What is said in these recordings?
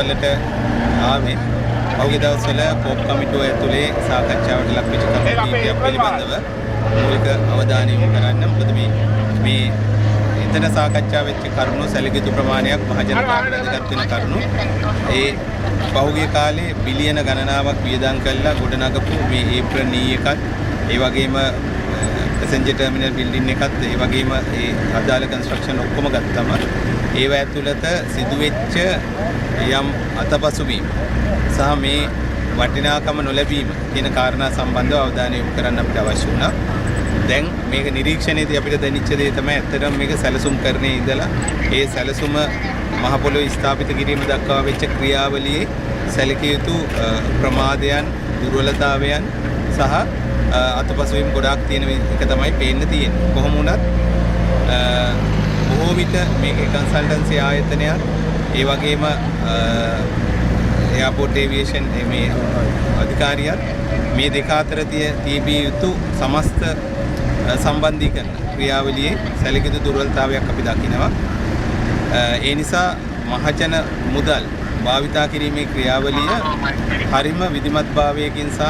ප්‍රතිඵලට ආවේ පහුගිය දවස්වල කෝප් කමිටුව ඇතුලේ සාකච්ඡාවට ලක් වෙච්ච කමිටුවක් පිළිබඳව මූලික අවධානය යොමු කරන්න. මොකද මේ එතන සාකච්ඡා වෙච්ච කරුණු සැලකිය යුතු ප්‍රමාණයක් මහජනතාවට වැදගත් වෙන කරුණු. ඒ පහුගිය කාලේ බිලියන ගණනාවක් වියදම් කළා ගොඩනගපු මේ ඒප්‍රල් නී එකත් ඒ වගේම පැසෙන්ජර් ටර්මිනල් බිල්ඩින් එකත් ඒ වගේම ඒ අදාළ කන්ස්ට්‍රක්ෂන් ඔක්කොම ගත්තම ඒව ඇතුළත සිදුවෙච්ච යම් අතපසුවීම් සහ මේ වටිනාකම නොලැබීම කියන කාරණා සම්බන්ධව අවධානය යොමු කරන්න අපිට අවශ්‍ය වුණා. දැන් මේක නිරීක්ෂණයේදී අපිට දැනෙච්ච දේ තමයි ඇත්තටම මේක සැලසුම් කරන්නේ ඉඳලා ඒ සැලසුම මහ පොළොවේ ස්ථාපිත කිරීම දක්වා වෙච්ච ක්‍රියාවලියේ සැලකිය යුතු ප්‍රමාදයන් දුර්වලතාවයන් සහ අතපසුවීම් ගොඩාක් තියෙන එක තමයි පේන්න තියෙන්නේ. කොහොම වුණත් බොහෝ විට මේකේ කන්සල්ටන්සි ආයතනයක් ඒ වගේම එයාපෝට් ඒවියේෂන් මේ අධිකාරියත් මේ දෙක අතර තිබිය යුතු සමස්ත සම්බන්ධීකරණ ක්‍රියාවලියේ සැලකිය යුතු දුර්වලතාවයක් අපි දකිනවා. ඒ නිසා මහජන මුදල් භාවිතා කිරීමේ ක්‍රියාවලිය හරිම විධිමත්භාවයකින් සහ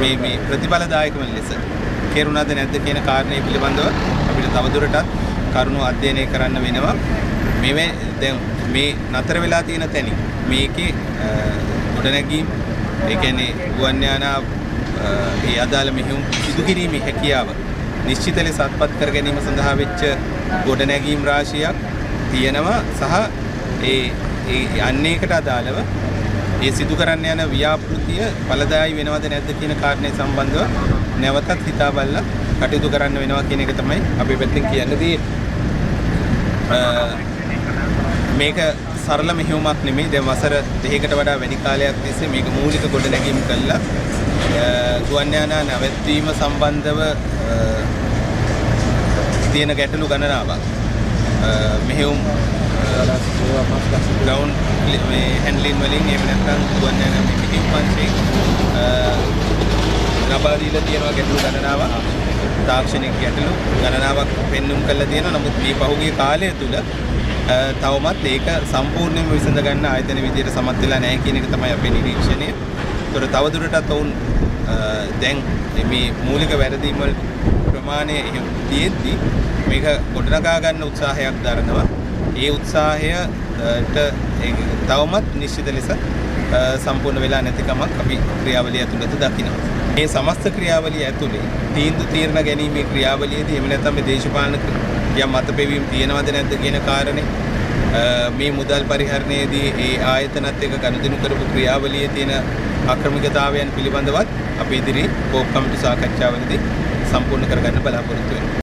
මේ ප්‍රතිඵලදායකම ලෙස කෙරුණාද නැද්ද කියන කාරණේ පිළිබඳව අපිට තවදුරටත් කරුණු අධ්‍යයනය කරන්න වෙනවා. දැන් මේ නතර වෙලා තියෙන තැනින් මේකේ ගොඩනැගීම් ඒ කියන්නේ ගුවන් යානා ඒ අදාළ මෙහෙයුම් සිදු කිරීමේ හැකියාව නිශ්චිත ලෙස අත්පත් කර ගැනීම සඳහා වෙච්ච ගොඩනැගීම් රාශියක් තියෙනවා සහ ඒ අන්නේකට අදාළව ඒ සිදු කරන්න යන ව්‍යාපෘතිය ඵලදායී වෙනවද නැද්ද කියන කාරණේ සම්බන්ධව නැවතත් හිතා බලලා කටයුතු කරන්න වෙනවා කියන එක තමයි අපි පැත්තෙන් කියන්න තියෙන්නේ. මේක සරල මෙහෙයුමක් නෙමෙයි. දැන් වසර 2කට වඩා වැඩි කාලයක් තිස්සේ මේක මූලික ගොඩනැගීම් කළා. ගුවන් යානා නැවැත්වීම සම්බන්ධව තියෙන ගැටලු ගණනාවක් මෙහෙයුම් ග්‍රවුන්ඩ් මේ හැන්ඩලින් වලින් එහෙම නැත්නම් ගුවන් යානා මේ පිටින් පන්සෙන් ලබා දීලා තියෙනවා ගැටලු ගණනාවක්. තාක්ෂණික ගැටලු ගණනාවක් පෙන්눔 කරලා තියෙනවා. නමුත් මේ පහුගිය කාලය තුල තවමත් ඒක සම්පූර්ණයෙන්ම විසඳ ගන්න ආයතන විදියට සමත් වෙලා නැහැ කියන එක තමයි අපේ නිරීක්ෂණය. ඒතර තවදුරටත් වුන් දැන් මේ මූලික වැරදීම් වල ප්‍රමාණය එහෙම තියෙද්දි මේක ගොඩනගා ගන්න උත්සාහයක් දරනවා. ඒ උත්සාහයට තවමත් නිශ්චිත ලෙස සම්පූර්ණ වෙලා නැතිකමක් අපි ක්‍රියාවලිය ඇතුළත දකිනවා. මේ සමස්ත ක්‍රියාවලිය ඇතුලේ තීරණ ගැනීමේ ක්‍රියාවලියේදී එහෙම නැත්නම් මේ දේශපාලන යම් අතපෙවීම් තියෙනවද නැද්ද කියන කාරණේ මේ මුදල් පරිහරණයේදී ඒ ආයතනත් එක්ක ගනුදෙනු කරපු ක්‍රියාවලියේ තියෙන ආක්‍රමිකතාවයන් පිළිබඳවත් අපි ඉදිරි කෝප් කමිටු සාකච්ඡාවලදී සම්පූර්ණ කරගන්න බලාපොරොත්තු වෙනවා.